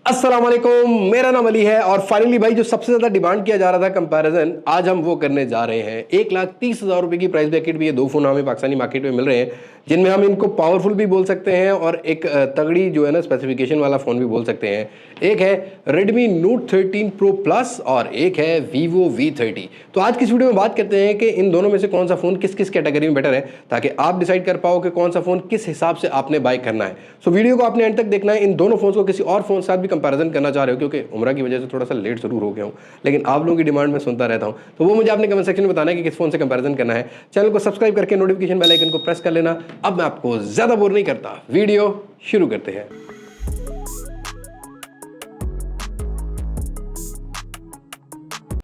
अस्सलाम वालेकुम, मेरा नाम अली है और फाइनली भाई जो सबसे ज्यादा डिमांड किया जा रहा था कंपैरिजन आज हम वो करने जा रहे हैं। 1,30,000 रुपए की प्राइस ब्रैकेट में ये दो फोन हमें पाकिस्तानी मार्केट में मिल रहे हैं, जिनमें हम इनको पावरफुल भी बोल सकते हैं और एक तगड़ी जो है ना स्पेसिफिकेशन वाला फोन भी बोल सकते हैं। एक है Redmi Note 13 Pro Plus और एक है Vivo V30। तो आज की इस वीडियो में बात करते हैं कि इन दोनों में से कौन सा फोन किस किस कैटेगरी में बेटर है, ताकि आप डिसाइड कर पाओ कि कौन सा फोन किस हिसाब से आपने बाय करना है। सो वीडियो को आपने एंड तक देखना है। इन दोनों फोन को किसी और फोन के साथ भी कंपैरिजन करना चाह रहे हो, क्योंकि उम्र की वजह से थोड़ा सा लेट जरूर हो गया हूँ, लेकिन आप लोगों की डिमांड में सुनता रहता हूँ, तो वो मुझे आपने कमेंट सेक्शन में बताना है कि किस फोन से कंपैरिजन करना है। चैनल को सब्सक्राइब करके नोटिफिकेशन बेल आइकन को प्रेस कर लेना। अब मैं आपको ज्यादा बोर नहीं करता, वीडियो शुरू करते हैं।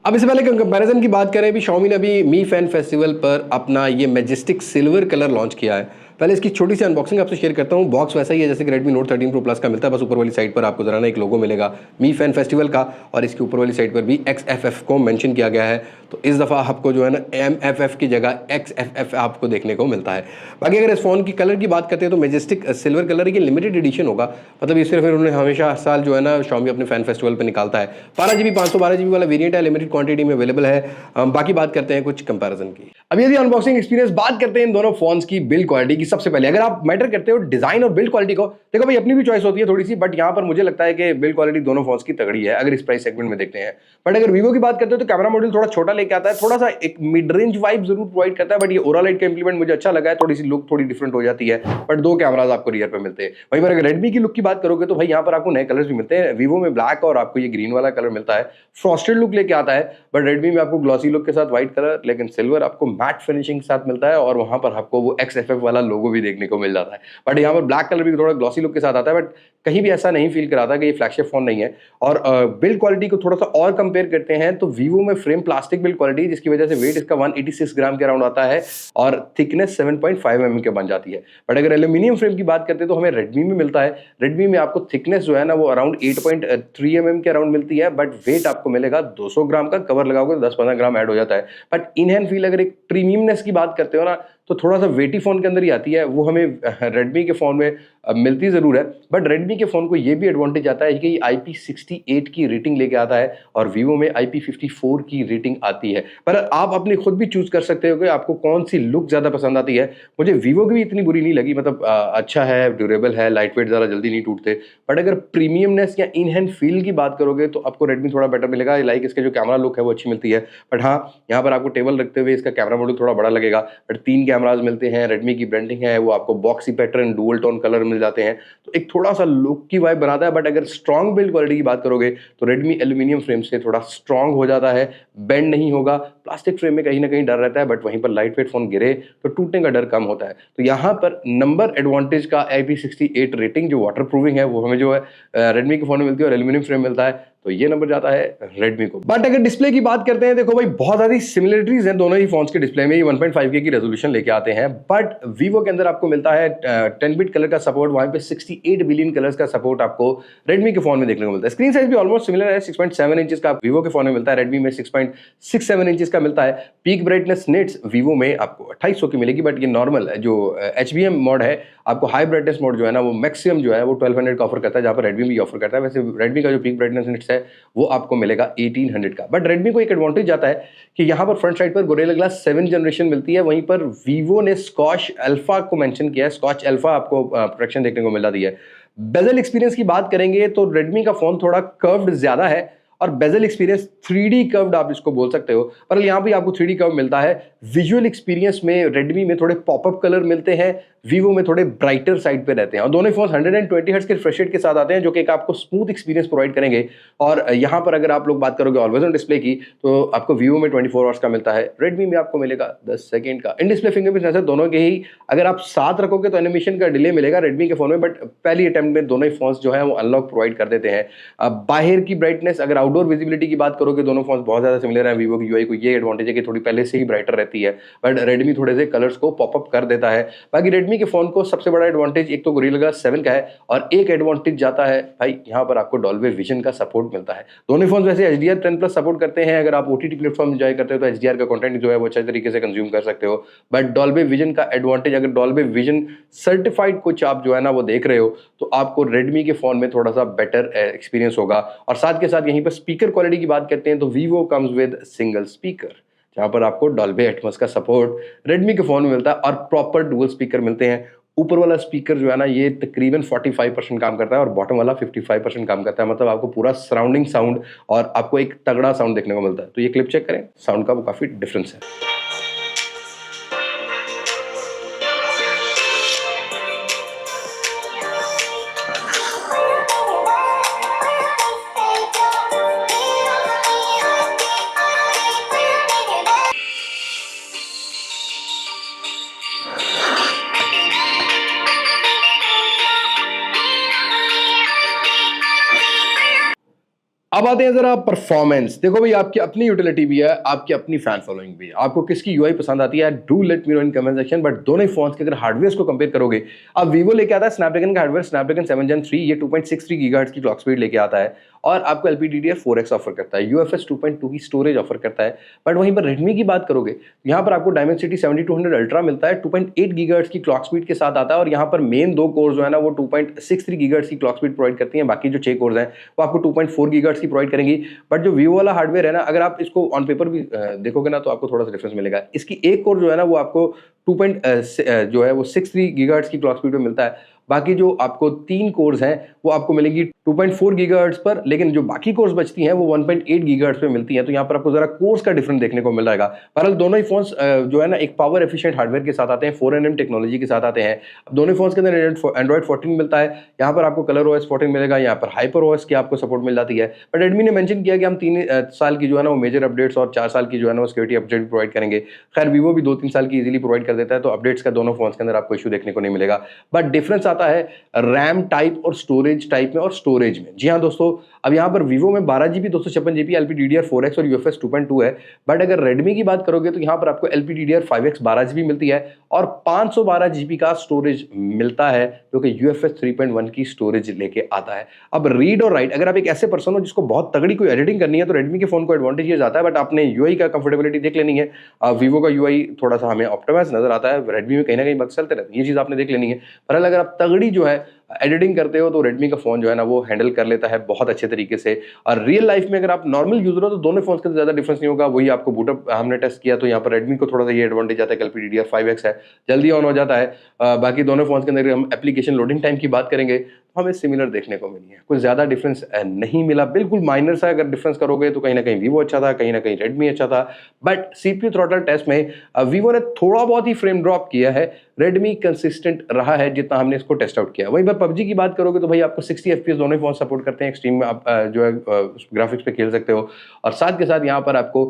अब इससे पहले कंपैरिजन की बात करें, अभी Xiaomi ने अभी मी फैन फेस्टिवल पर अपना ये मैजेस्टिक सिल्वर कलर लॉन्च किया है। पहले इसकी छोटी सी अनबॉक्सिंग आपसे शेयर करता हूँ। बॉक्स वैसा ही है जैसे कि Redmi Note 13 Pro Plus का मिलता है, बस ऊपर वाली साइड पर आपको जरा ना एक लोगो मिलेगा मी फैन फेस्टिवल का, और इसके ऊपर वाली साइड पर भी XFF को मेंशन किया गया है। तो इस दफ़ा आपको जो है ना MFF की जगह XFF आपको देखने को मिलता है। बाकी अगर इस फोन की कलर की बात करते हैं तो मैजेस्टिक सिल्वर कलर की लिमिटेड एडिशन होगा, मतलब इस तरह फिर उन्होंने हमेशा हर साल जो है ना Xiaomi अपने फैन फेस्टिवल पर निकालता है। 12GB 512GB वाला वेरिएंट है, लिमिटेड क्वांटिटी में अवेलेबल है। बाकी बात करते हैं कुछ कंपैरिजन की। अब यदि अनबॉक्सिंग एक्सपीरियंस बात करते हैं इन दोनों फोन्स की बिल्ड क्वालिटी की, सबसे पहले अगर आप मैटर करते हो डिजाइन और बिल्ड क्वालिटी को, देखो भाई अपनी भी चॉइस होती है थोड़ी सी, बट यहाँ पर मुझे लगता है कि बिल्ड क्वालिटी दोनों फोन्स की तगड़ी है अगर इस प्राइस सेगमेंट में देखते हैं। बट अगर वीवो की बात करते हो तो कैमरा मॉड्यूल थोड़ा छोटा लेके आता है, थोड़ा सा एक मिड रेंज वाइब जरूर प्रोवाइड करता है, बट ये ओरालाइट का इंप्लीमेंट मुझे अच्छा लगा है। थोड़ी सी लुक थोड़ी डिफरेंट हो जाती है, बट दो कैमराज आपको रियर पे मिलते हैं। वहीं पर अगर रेडमी की लुक की बात करोगे तो भाई यहाँ पर आपको नए कलर्स भी मिलते हैं। वीवो में ब्लैक और आपको ये ग्रीन वाला कलर मिलता है, फ्रॉस्टेड लुक लेके आता है, बट रेडमी में आपको ग्लॉसी लुक के साथ व्हाइट कलर, लेकिन सिल्वर आपको मैट फिनिशिंग के साथ मिलता है, और वहां पर आपको वो XFF वाला लोगो भी देखने को मिल जाता है। बट यहाँ पर ब्लैक कलर भी थोड़ा ग्लॉसी लुक के साथ आता है, बट कहीं भी ऐसा नहीं फील कराता कि ये फ्लैगशिप फोन नहीं है। और बिल्ड क्वालिटी को थोड़ा सा और कंपेयर करते हैं तो वीवो में फ्रेम प्लास्टिक बिल्ड क्वालिटी, जिसकी वजह से वेट इसका 186 ग्राम के अराउंड आता है और थिकनेस 7.5 mm के बन जाती है। बट अगर एल्यूमिनियम फ्रेम की बात करते हैं तो हमें रेडमी में मिलता है। रेडमी में आपको थिकनेस जो है ना वो अराउंड 8.3 mm के अराउंड मिलती है, बट वेट आपको मिलेगा 200 ग्राम का। कवर लगाओगे तो 10-15 ग्राम ऐड हो जाता है। बट इन हैंड फील अगर एक प्रीमियमनेस की बात करते हो ना, तो थोड़ा सा वेटी फोन के अंदर ही आती है, वो हमें रेडमी के फोन में मिलती जरूर है। बट रेडमी के फोन को ये भी एडवांटेज आता है कि IP68 की रेटिंग लेके आता है और वीवो में IP54 की रेटिंग आती है। पर आप अपनी खुद भी चूज कर सकते हो कि आपको कौन सी लुक ज्यादा पसंद आती है। मुझे वीवो की भी इतनी बुरी नहीं लगी, मतलब अच्छा है, ड्यूरेबल है, लाइट वेट, ज्यादा जल्दी नहीं टूटते। बट अगर प्रीमियमनेस या इन हैंड फील की बात करोगे तो आपको रेडमी थोड़ा बेटर मिलेगा। लाइक इसका जो कैमरा लुक है वो अच्छी मिलती है, बट हाँ यहाँ पर आपको टेबल रखते हुए इसका कैमरा मॉड्यूल थोड़ा बड़ा लगेगा। बट 3 कैमराज मिलते हैं, रेडमी की ब्रांडिंग है, वो आपको boxy pattern dual tone colour मिल जाते हैं, तो एक थोड़ा सा लुक की वाइब बनाता है। बट अगर स्ट्रॉन्ग बिल्ड क्वालिटी की बात करोगे तो रेडमी एल्यूमिनियम फ्रेम से थोड़ा स्ट्रॉन्ग हो जाता है, बेंड नहीं होगा। प्लास्टिक फ्रेम में कहीं ना कहीं डर रहता है, बट वहीं पर लाइट वेट फोन गिरे तो टूटने का डर कम होता है। तो यहाँ पर नंबर एडवांटेज का IP68 रेटिंग जो वाटर प्रूविंग है वो हमें जो है रेडमी के फोन में मिलती है और एल्यूमिनियम फ्रेम मिलता है, तो ये नंबर जाता है रेडमी को। बट अगर डिस्प्ले की बात करते हैं, देखो भाई बहुत सारी सिमिलरिटीज हैं दोनों ही फोन्स के डिस्प्ले में। ये 1.5K की रेजोल्यूशन लेके आते हैं, बट वीवो के अंदर आपको मिलता है 10 बिट कलर का सपोर्ट, वहां पे 68 बिलियन कलर्स का सपोर्ट आपको रेडमी के फोन में देखने को मिलता है। स्क्रीन साइज भी ऑलमोस्ट सिमिलर है, 6.7 इंचेस का वीवो के फोन में मिलता है, रेडमी में 6.67 इंचेस का मिलता है। पीक ब्राइटनेस निट्स वीवो में आपको 2800 की मिलेगी, बट ये नॉर्मल जो HBM मोड है, आपको हाई ब्राइटनेस मोड जो है ना वो मैक्सिमम जो है वो 1200 का ऑफर करता है, जहां पर रेडमी भी ऑफर करता है। वैसे रेडमी का जो पीक ब्राइटनेस निट्स है वो आपको मिलेगा 1800 का। बट रेडमी को एक एडवांटेज आता है कि यहाँ पर फ्रंट साइड पर गोरिल्ला ग्लास 7 जनरेशन मिलती है, वहीं पर वीवो ने स्कॉच अल्फा को मेंशन किया है। स्कॉच अल्फा आपको प्रोटेक्शन देखने को मिल जाती है। बेजल एक्सपीरियंस की बात करेंगे तो रेडमी का फोन थोड़ा कर्व्ड ज्यादा है और बेजल एक्सपीरियंस 3D कर्व्ड आप इसको बोल सकते हो, पर यहाँ पे आपको 3D कर्व मिलता है। विजुअल एक्सपीरियंस में रेडमी में थोड़े पॉपअप कलर मिलते हैं, वीवो में थोड़े ब्राइटर साइड पे रहते हैं, और दोनों फोन 120 हर्ट्ज के रिफ्रेश रेट के साथ आते हैं, जो कि एक आपको स्मूथ एक्सपीरियंस प्रोवाइड करेंगे। और यहाँ पर अगर आप लोग बात करोगे ऑलवेज ऑन डिस्प्ले की, तो आपको वीवो में 24 आवर्स का मिलता है, रेडमी में आपको मिलेगा 10 सेकंड का। इन डिस्प्ले फिंगरप्रिंट सेंसर दोनों के ही अगर आप साथ रखोगे तो एनिमेशन का डिले मिलेगा रेडमी के फोन में, बट पहली अटेम्प्ट में दोनों ही फोन जो है वो अनलॉक प्रोवाइड कर देते हैं। बाहर की ब्राइटनेस, अगर आउटडोर विजिबिलिटी की बात करोगे, दोनों फोन बहुत ज्यादा सिमिलर है। वीवो की यूआई को ये एडवांटेज है कि थोड़ी पहले से ही ब्राइटर रहती है, बट रेडमी थोड़े से कलर्स को पॉपअप कर देता है। बाकी रेडमी रेडमी के फोन को सबसे बड़ा एडवांटेज एक तो गोरिल्ला ग्लास 7 का है, और एक एडवांटेज जाता है भाई यहाँ पर आपको डॉल्बी विजन का सपोर्ट मिलता है। दोनों फोन वैसे HDR 10 प्लस सपोर्ट करते हैं। अगर आप OTT प्लेटफॉर्म एंजॉय करते हो तो HDR का कंटेंट जो है वो अच्छे तरीके से कंज्यूम कर सकते हो। बट डॉल्बी विजन का एडवांटेज, अगर डॉल्बी विजन सर्टिफाइड कुछ आप जो है ना वो देख रहे हो तो आपको रेडमी के फोन में थोड़ा सा बेटर एक्सपीरियंस होगा। और साथ के साथ यहीं पर स्पीकर क्वालिटी की बात करते हैं तो Vivo comes with single speaker, जहां पर आपको डॉल्बी एटमॉस का सपोर्ट रेडमी के फोन में मिलता है और प्रॉपर डुअल स्पीकर मिलते हैं। ऊपर वाला स्पीकर जो है ना ये तकरीबन 45% काम करता है और बॉटम वाला 55% काम करता है। मतलब आपको पूरा सराउंडिंग साउंड और आपको एक तगड़ा साउंड देखने को मिलता है। तो ये क्लिप चेक करें, साउंड का वो काफी डिफरेंस है। अब आते हैं जरा परफॉर्मेंस। देखो भाई, आपकी अपनी यूटिलिटी भी है, आपकी अपनी फैन फॉलोइंग भी है, आपको किसकी यूआई पसंद आती है do let me know in comment section. But दोनों ही फोन्स के अगर हार्डवेयर को कंपेयर करोगे, अब वीवो लेके आता है स्नैपड्रैगन का हार्डवेयर, स्नैपड्रैगन 7 Gen 3, ये 2.63 गीगाहर्ट्ज की क्लॉक स्पीड लेके आता है और आपको LPDDR4X ऑफर करता है, UFS 2.2 की स्टोरेज ऑफर करता है। बट वहीं पर रेडमी की बात करोगे, यहाँ पर आपको डायमेंसिटी 7200 अल्ट्रा मिलता है, 2.8 गीगाहर्ट्ज की क्लॉक स्पीड के साथ आता है और यहाँ पर मेन दो कोर जो है ना वो 2.63 गीगाहर्ट्ज की क्लॉक स्पीड प्रोवाइड करती है। बाकी जो 6 कोर्स हैं वो आपको 2.4 गीगाहर्ट्ज की प्रोवाइड करेंगी। बट जो वीवो वाला हार्डवेयर है ना, अगर आप इसको ऑन पेपर भी देखोगे ना तो आपको थोड़ा सा डिफरेंस मिलेगा। इसकी एक कोर जो है ना वो आपको 63 गीगाहर्ट्ज की क्लॉक स्पीड पे मिलता है। बाकी जो आपको 3 कोर्स हैं वो आपको मिलेंगी 2.4 गीगाहर्ट्ज पर, लेकिन जो बाकी कोर्स बचती हैं वो 1.8 गीगाहर्ट्ज पे मिलती हैं। तो यहाँ पर आपको जरा कोर्स का डिफरेंस देखने को मिल जाएगा। बहरहाल दोनों ही फोन्स जो है ना एक पावर एफिशिएंट हार्डवेयर के साथ आते हैं, 4nm टेक्नोलॉजी के साथ आते हैं। अब दोनों फोन्स के अंदर एंड्रॉइड 14 मिलता है, यहाँ पर आपको कलर OS 14 मिलेगा, यहाँ पर हाइपर OS की आपको सपोर्ट मिल जाती है। बट रेडमी ने मेंशन किया कि हम 3 साल की जो है ना वो मेजर अपडेट्स और 4 साल की जो है ना वो सिक्योरिटी अपडेट प्रोवाइड करेंगे। खैर वीवो भी 2-3 साल की इजीली प्रोवाइड कर देता है, तो अपडेट्स का दोनों फोन्स के अंदर आपको इशू देखने को नहीं मिलेगा। बट डिफरेंस आता है रैम टाइप और स्टोरेज टाइप में और स्टोरेज में। जी हाँ दोस्तों, अब यहाँ पर वीवो में 12GB 256GB LPDDR4X और UFS 2.2 है। बट अगर रेडमी की बात करोगे तो यहाँ पर आपको LPDDR5X 12GB मिलती है और 512GB का स्टोरेज मिलता है, जो कि UFS 3.1 की स्टोरेज लेके आता है। अब रीड और राइट, अगर आप एक ऐसे पर्सन हो जिसको बहुत तगड़ी कोई एडिटिंग करनी है तो रेडमी के फोन को एडवांटेज ये जाता है। बट आपने यूआई का कंफर्टेबिलिटी देख लेनी है। वीवो का यूआई थोड़ा सा हमें ऑप्टिमाइज नजर आता है, रेडमी में कहीं ना कहीं बग चलते रहते हैं, ये चीज आपने देख लेनी है। पर अगर आप तगड़ी जो है एडिटिंग करते हो तो रेडमी का फोन जो है ना वो हैंडल कर लेता है बहुत अच्छे तरीके से। और रियल लाइफ में अगर आप नॉर्मल यूजर हो तो दोनों फोन्स के ज्यादा डिफरेंस नहीं होगा। वही आपको बूटअप हमने टेस्ट किया तो यहाँ पर रेडमी को थोड़ा सा ये एडवांटेज आता है कि LPDDR5X है, जल्दी ऑन हो जाता है। बाकी दोनों फोन्स के अंदर हम एप्लीकेशन लोडिंग टाइम की बात करेंगे तो हमें सिमिलर देखने को मिली है, कुछ ज्यादा डिफरेंस नहीं मिला, बिल्कुल माइनर सा अगर डिफरेंस करोगे तो कहीं ना कहीं वीवो अच्छा था, कहीं ना कहीं रेडमी अच्छा था। बट सीपीयू थ्रॉटल टेस्ट में वीवो ने थोड़ा बहुत ही फ्रेम ड्रॉप किया है, रेडमी कंसिस्टेंट रहा है जितना हमने इसको टेस्ट आउट किया। वहीं पर पबजी की बात करोगे तो भाई आपको 60 FPS दोनों फोन सपोर्ट करते हैं, एक्सट्रीम में आप जो है ग्राफिक्स पे खेल सकते हो। और साथ के साथ यहाँ पर आपको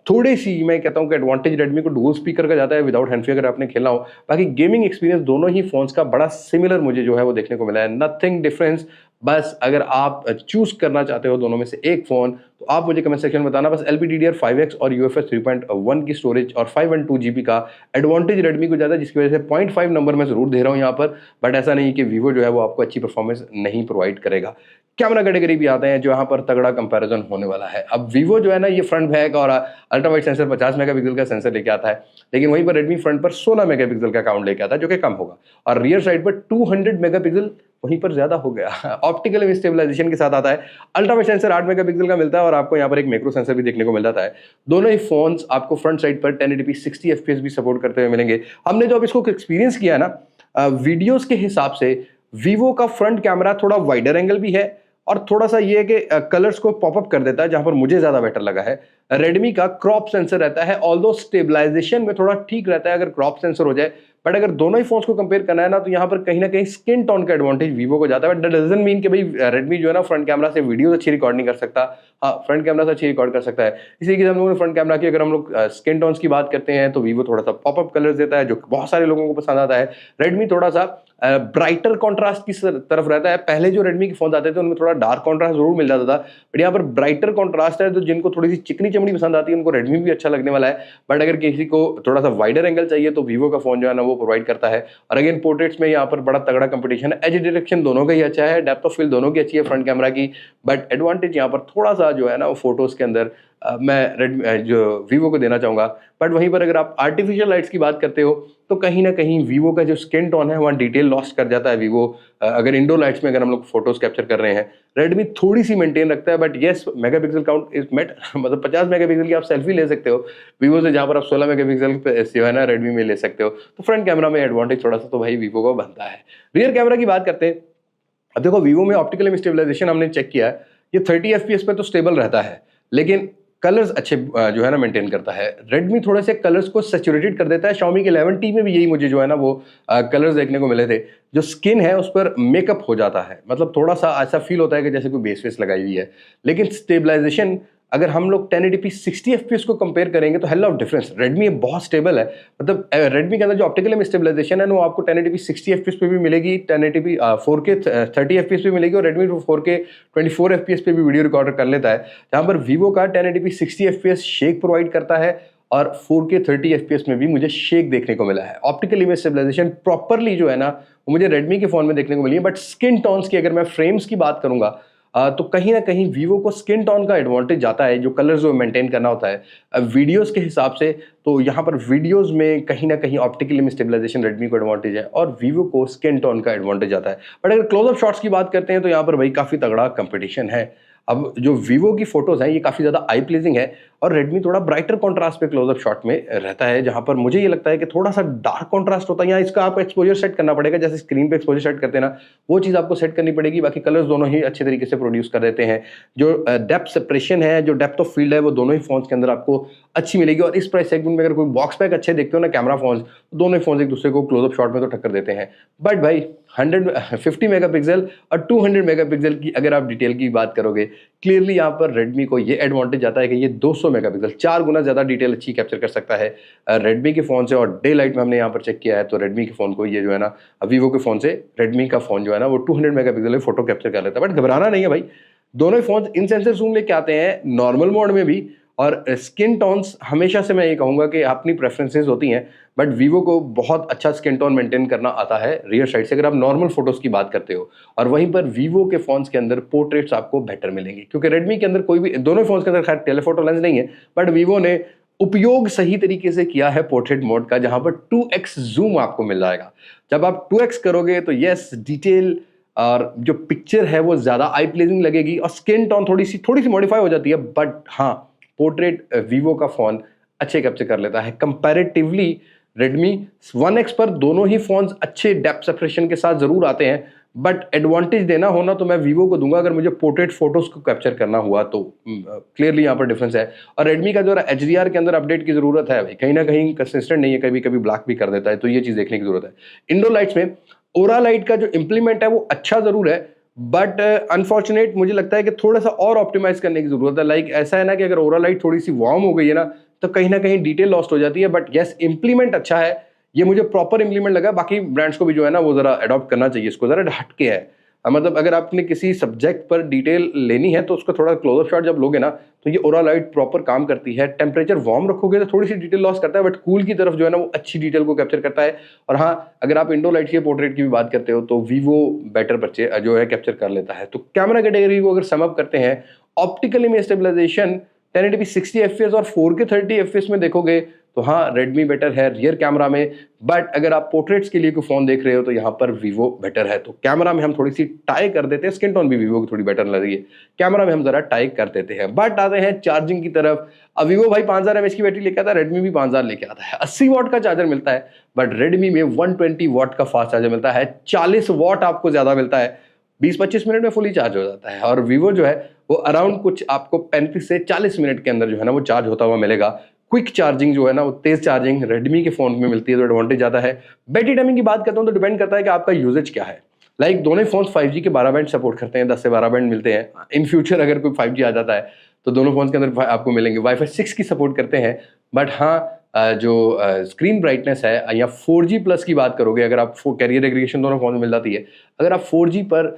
थोड़ी सी मैं कहता हूँ कि एडवांटेज रेडमी को डुअल स्पीकर का जाता है विदाउट हैंड फ्री अगर आपने खेलना हो। बाकी गेमिंग एक्सपीरियंस दोनों ही फोन्स का बड़ा सिमिलर मुझे जो है वो देखने को मिला है, नथिंग डिफरेंस। बस अगर आप चूज करना चाहते हो दोनों में से एक फोन तो आप मुझे कमेंट सेक्शन में बताना। बस LPDDR5X और UFS 3.1 की स्टोरेज और 512GB का एडवांटेज रेडमी को ज्यादा, जिसकी वजह से 0.5 नंबर मैं जरूर दे रहा हूं यहाँ पर। बट ऐसा नहीं कि वीवो जो है वो आपको अच्छी परफॉर्मेंस नहीं प्रोवाइड करेगा। कैमरा कैटेगरी भी आते हैं जो यहाँ पर तगड़ा कंपैरिजन होने वाला है। अब वीवो जो है ना ये फ्रंट बैक और अल्ट्रा वाइड सेंसर 50 मेगापिक्सल का सेंसर लेके आता है, लेकिन वहीं पर रेडमी फ्रंट पर 16 मेगापिक्सल का काउंट लेके आता है जो कि कम होगा। और रियर साइड पर 200 मेगापिक्सल वहीं पर ज्यादा हो गया। ऑप्टिकल स्टेबलाइजेशन के साथ आता है। अल्ट्रा वाइड सेंसर 8 मेगापिक्सल का मिलता है और आपको यहाँ पर एक मैक्रो सेंसर भी देखने को मिल जाता है। दोनों ही फोन्स आपको फ्रंट साइड पर 1080p 60 FPS भी सपोर्ट करते हुए मिलेंगे। हमने जो अब इसको एक्सपीरियंस किया है ना वीडियोस के हिसाब से, वीवो का फ्रंट कैमरा थोड़ा वाइडर एंगल भी है और थोड़ा सा ये है कि कलर्स को पॉपअप कर देता है, जहां पर मुझे ज्यादा बेटर लगा है। रेडमी का क्रॉप सेंसर रहता है, ऑल्दो स्टेबलाइजेशन में थोड़ा ठीक रहता है अगर क्रॉप सेंसर हो जाए। बट अगर दोनों ही फोन्स को कंपेयर करना है ना तो यहाँ पर कहीं ना कहीं स्किन टोन का एडवांटेज वीवो को जाता है। बट दैट डजंट मीन कि भाई रेडमी जो है ना फ्रंट कैमरा से वीडियो अच्छी रिकॉर्ड नहीं कर सकता। हाँ, फ्रंट कैमरा से अच्छी रिकॉर्ड कर सकता है। इसी के हम लोगों ने फ्रंट कैमरा की अगर हम लोग स्किन टोन्स की बात करते हैं तो वीवो थोड़ा सा पॉपअप कलर्स देता है जो बहुत सारे लोगों को पसंद आता है। रेडमी थोड़ा सा ब्राइटर कॉन्ट्रास्ट की तरफ रहता है। पहले जो रेडमी के फोन आते थे उनमें थोड़ा डार्क कॉन्ट्रास्ट जरूर मिल जाता था, बट यहाँ पर ब्राइटर कॉन्ट्रास्ट है, तो जिनको थोड़ी सी चिकनी चमड़ी पसंद आती है उनको रेडमी भी अच्छा लगने वाला है। बट अगर किसी को थोड़ा सा वाइडर एंगल चाहिए तो वीवो का फोन जो है ना वो प्रोवाइड करता है। और अगेन पोर्ट्रेट्स में यहाँ पर बड़ा तगड़ा कंपटीशन है, एज डायरेक्शन दोनों का ही अच्छा है, डेप्थ ऑफ फील्ड दोनों की अच्छी है फ्रंट कैमरा की। बट एडवांटेज यहाँ पर थोड़ा सा जो है ना वो फोटोज के अंदर मैं रेडमी जो वीवो को देना चाहूँगा। बट वहीं पर अगर आप आर्टिफिशियल लाइट्स की बात करते हो तो कहीं ना कहीं वीवो का जो स्किन टोन है वहाँ डिटेल लॉस्ट कर जाता है वीवो। अगर इंडोर लाइट्स में अगर हम लोग फोटोज कैप्चर कर रहे हैं, रेडमी थोड़ी सी मेंटेन रखता है। But yes, megapixel count is met, मतलब 50 मेगापिक्सल की आप सेल्फी ले सकते हो वीवो से, जहाँ पर आप 16 मेगापिक्सल जो है ना रेडमी में ले सकते हो। तो फ्रंट कैमरा में एडवांटेज थोड़ा सा तो भाई वीवो को बनता है। रियर कैमरा की बात करते हैं। अब देखो वीवो में ऑप्टिकल स्टेबलाइजेशन हमने चेक किया है, ये 30 FPS पे तो स्टेबल रहता है, लेकिन कलर्स अच्छे जो है ना मेंटेन करता है। रेडमी थोड़े से कलर्स को सैचुरेटेड कर देता है। Xiaomi के 11T में भी यही मुझे जो है ना वो कलर्स देखने को मिले थे, जो स्किन है उस पर मेकअप हो जाता है, मतलब थोड़ा सा ऐसा फील होता है कि जैसे कोई बेस वेस लगाई हुई है। लेकिन स्टेबलाइजेशन अगर हम लोग 1080p 60 FPS को कंपेयर करेंगे तो हेल ऑफ डिफरेंस, रेडमी बहुत स्टेबल है। मतलब रेडमी के अंदर जो ऑप्टिकल स्टेबलाइजेशन है वो आपको 1080p 60 FPS पे भी मिलेगी, 1080p 4K 30 FPS पे मिलेगी, और रेडमी 4K 24 FPS पे भी वीडियो रिकॉर्डर कर लेता है। जहाँ पर वीवो का 1080p 60 FPS शेक प्रोवाइड करता है, और 4K 30 FPS में भी मुझे शेक देखने को मिला है। ऑप्टिकल इमेज स्टेबलाइजेशन प्रॉपरली जो है ना वो मुझे रेडमी के फोन में देखने को मिली है। बट स्किन टोन्स की अगर मैं फ्रेम्स की बात करूंगा तो कहीं ना कहीं वीवो को स्किन टोन का एडवांटेज जाता है, जो कलर जो मेंटेन करना होता है वीडियोस के हिसाब से। तो यहाँ पर वीडियोस में कहीं ना कहीं ऑप्टिकल इमेज स्टेबलाइजेशन रेडमी को एडवांटेज है और वीवो को स्किन टोन का एडवांटेज आता है। बट अगर क्लोजअप शॉट्स की बात करते हैं तो यहाँ पर भाई काफ़ी तगड़ा कंपटीशन है। अब जो वीवो की फोटोज हैं ये काफ़ी ज़्यादा आई प्लीजिंग है, और रेडमी थोड़ा ब्राइटर कॉन्ट्रास्ट पे क्लोजअप शॉट में रहता है, जहाँ पर मुझे ये लगता है कि थोड़ा सा डार्क कॉन्ट्रास्ट होता है। यहाँ इसका आपको एक्सपोजर सेट करना पड़ेगा, जैसे स्क्रीन पे एक्सपोजर सेट करते हैं ना वो चीज़ आपको सेट करनी पड़ेगी। बाकी कलर्स दोनों ही अच्छे तरीके से प्रोड्यूस कर देते हैं। जो डेप्थ सेपरेशन है, जो डेप्थ ऑफ फील्ड है, वो दोनों ही फोन्स के अंदर आपको अच्छी मिलेगी। और इस प्राइस सेगमेंट में अगर कोई बॉक्स पैक अच्छे देखते हो ना कैमरा फोन्स, दोनों ही फोन्स एक दूसरे को क्लोजअप शॉट में तो टक्कर देते हैं। बट भाई 150 मेगापिक्सल और 200 मेगापिक्सल की अगर आप डिटेल की बात करोगे, क्लियरली यहाँ पर रेडमी को ये एडवांटेज आता है कि ये 200 मेगापिक्सल 4 गुना ज़्यादा डिटेल अच्छी कैप्चर कर सकता है रेडमी के फ़ोन से। और डे लाइट में हमने यहाँ पर चेक किया है तो रेडमी के फ़ोन को ये जो है ना वीवो के फ़ोन से रेडमी का फ़ोन जो है ना वो 200 मेगापिक्सल में फोटो कैप्चर कर लेता है। बट घबराना नहीं है भाई, दोनों ही फोन इन सेंसर जूम लेके आते हैं नॉर्मल मोड में भी। और स्किन टोन्स हमेशा से मैं ये कहूँगा कि अपनी प्रेफरेंसेस होती हैं, बट वीवो को बहुत अच्छा स्किन टोन मेंटेन करना आता है रियर साइड से, अगर आप नॉर्मल फोटोज़ की बात करते हो। और वहीं पर वीवो के फ़ोन्स के अंदर पोर्ट्रेट्स आपको बेटर मिलेंगे, क्योंकि रेडमी के अंदर कोई भी, दोनों फ़ोन्स के अंदर खैर टेलीफोटो लेंस नहीं है, बट वीवो ने उपयोग सही तरीके से किया है पोर्ट्रेट मोड का, जहाँ पर 2x जूम आपको मिल जाएगा। जब आप 2x करोगे तो यस डिटेल और जो पिक्चर है वो ज़्यादा आई प्लीजिंग लगेगी, और स्किन टोन थोड़ी सी मॉडिफाई हो जाती है। बट हाँ, पोर्ट्रेट वीवो का फ़ोन अच्छे कैप्चर कर लेता है कंपैरेटिवली रेडमी 1x पर। दोनों ही फ़ोन्स अच्छे डेप्थ सेपरेशन के साथ ज़रूर आते हैं, बट एडवांटेज देना होना तो मैं वीवो को दूंगा अगर मुझे पोर्ट्रेट फोटोज़ को कैप्चर करना हुआ तो। क्लियरली यहाँ पर डिफरेंस है। और रेडमी का जो HDR के अंदर अपडेट की ज़रूरत है भाई, कहीं ना कहीं कंसिस्टेंट नहीं है, कभी कभी ब्लैक भी कर देता है, तो ये चीज़ देखने की ज़रूरत है। इंडोर लाइट्स में ओरा लाइट का जो इंप्लीमेंट है वो अच्छा ज़रूर है, बट अनफॉर्चुनेट मुझे लगता है कि थोड़ा सा और ऑप्टिमाइज करने की जरूरत है। लाइक ऐसा है ना कि अगर ओरा लाइट थोड़ी सी वार्म हो गई है ना तो कहीं ना कहीं डिटेल लॉस्ट हो जाती है। बट यस, इंप्लीमेंट अच्छा है, ये मुझे प्रॉपर इंप्लीमेंट लगा। बाकी ब्रांड्स को भी जो है ना वो जरा अडॉप्ट करना चाहिए, इसको जरा हटके है। मतलब अगर आपने किसी सब्जेक्ट पर डिटेल लेनी है तो उसका थोड़ा क्लोजअप शॉट जब लोगे ना तो ये ओरा लाइट प्रॉपर काम करती है। टेम्परेचर वार्म रखोगे तो थोड़ी सी डिटेल लॉस करता है, बट कूल की तरफ जो है ना वो अच्छी डिटेल को कैप्चर करता है। और हाँ, अगर आप इंडोर लाइट के पोर्ट्रेट की भी बात करते हो तो वीवो बेटर बच्चे जो है कैप्चर कर लेता है। तो कैमरा कैटेगरी को अगर समअप करते हैं, optical image stabilization 1080p 60 FPS और 4K 30 FPS में देखोगे तो हाँ रेडमी बेटर है रियर कैमरा में। बट अगर आप पोर्ट्रेट्स के लिए कोई फ़ोन देख रहे हो तो यहाँ पर वीवो बेटर है। तो कैमरा में हम थोड़ी सी टाई कर देते हैं, स्किन टोन भी वीवो की थोड़ी बेटर लग रही है, कैमरा में हम जरा टाई कर देते हैं। बट आते हैं चार्जिंग की तरफ। अब वीवो भाई 5000 mAh की बैटरी लेके आता है, रेडमी भी 5000 लेके आता है। 80 वाट का चार्जर मिलता है, बट रेडमी में 120 वाट का फास्ट चार्जर मिलता है। 40 वाट आपको ज़्यादा मिलता है, 20-25 मिनट में फुली चार्ज हो जाता है। और वीवो जो है वो अराउंड कुछ आपको 35 से 40 मिनट के अंदर जो है ना वो चार्ज होता हुआ मिलेगा। क्विक चार्जिंग जो है ना वो तेज चार्जिंग रेडमी के फोन में मिलती है, तो एडवांटेज ज़्यादा है। बैटरी टाइमिंग की बात करता हूँ तो डिपेंड करता है कि आपका यूजेज क्या है। लाइक दोनों फोन 5G के 12 बैंड सपोर्ट करते हैं, 10 से 12 बैंड मिलते हैं। इन फ्यूचर अगर कोई 5G आ जाता है तो दोनों फोन के अंदर आपको मिलेंगे। वाईफाई 6 की सपोर्ट करते हैं, बट हाँ जो स्क्रीन ब्राइटनेस है या 4G प्लस की बात करोगे, अगर आप कैरियर एग्रीगेशन दोनों फोन में मिल जाती है, अगर आप 4G पर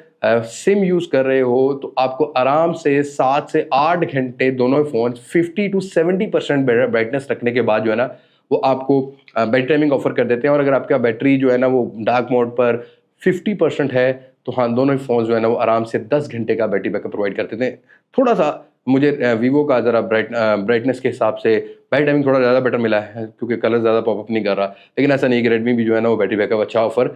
सिम यूज़ कर रहे हो तो आपको आराम से 7 से 8 घंटे दोनों फ़ोन 50 to 70% ब्राइटनेस रखने के बाद जो है ना वो आपको बैटरी टाइमिंग ऑफर कर देते हैं। और अगर आपका बैटरी जो है ना वो डार्क मोड पर 50% है तो हाँ, दोनों ही फ़ोन जो है ना वो आराम से 10 घंटे का बैटरी बैकअप प्रोवाइड करते थे। थोड़ा सा मुझे वीवो का ज़रा ब्राइटनेस के हिसाब से बैटरी टाइमिंग थोड़ा ज़्यादा बेटर मिला है क्योंकि कलर ज़्यादा पॉपअप नहीं कर रहा, लेकिन ऐसा नहीं कि रेडमी भी जो है ना वो बैटरी बैकअप अच्छा ऑफर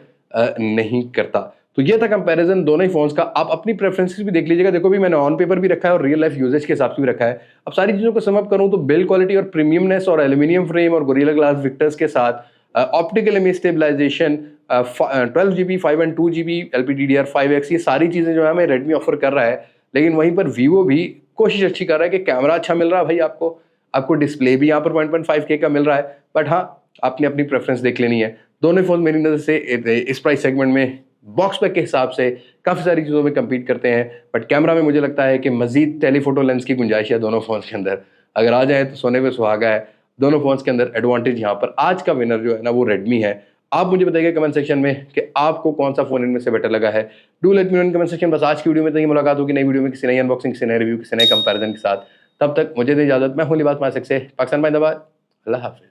नहीं करता। तो ये था कंपैरिजन दोनों ही फोन्स का। आप अपनी प्रेफरेंसेस भी देख लीजिएगा। देखो भी मैंने ऑन पेपर भी रखा है और रियल लाइफ यूजेज के हिसाब से भी रखा है। अब सारी चीज़ों को सम अप करूँ तो बिल्ड क्वालिटी और प्रीमियमनेस और एल्यूमिनियम फ्रेम और गोरिल्ला ग्लास विक्टर्स के साथ optical image stabilization, 12GB 5 and 2GB LPDDR5X, ये सारी चीज़ें जो है हमें रेडमी ऑफर कर रहा है। लेकिन वहीं पर वीवो भी कोशिश अच्छी कर रहा है कि कैमरा अच्छा मिल रहा है भाई आपको डिस्प्ले भी यहाँ पर 1.5K का मिल रहा है। बट हाँ, आपने अपनी प्रेफरेंस देख लेनी है। दोनों फोन मेरी नज़र से इस प्राइस सेगमेंट में बॉक्स पैक के हिसाब से काफ़ी सारी चीज़ों में कम्पीट करते हैं। बट कैमरा में मुझे लगता है कि मजीद टेलीफोटो लेंस की गुंजाइश है दोनों फोन्स के अंदर। अगर आ जाए तो सोने पे सुहागा है। दोनों फोन्स के अंदर एडवांटेज यहाँ पर आज का विनर जो है ना वो रेडमी है। आप मुझे बताइए कमेंट सेक्शन में कि आपको कौन सा फोन इनमें से बेटर लगा है। Do let me know in comment section. बस आज की वीडियो में तो ये मुलाकात होगी नई वीडियो में किसी नई अनबॉक्सिंग, किसी नए रिव्यू, किसी नए कंपैरिजन के साथ। तब तक मुझे दे इजाजत। मैं हूं लिबास मासिक से पाकिस्तान, जिंदाबाद। अल्लाह हाफिज।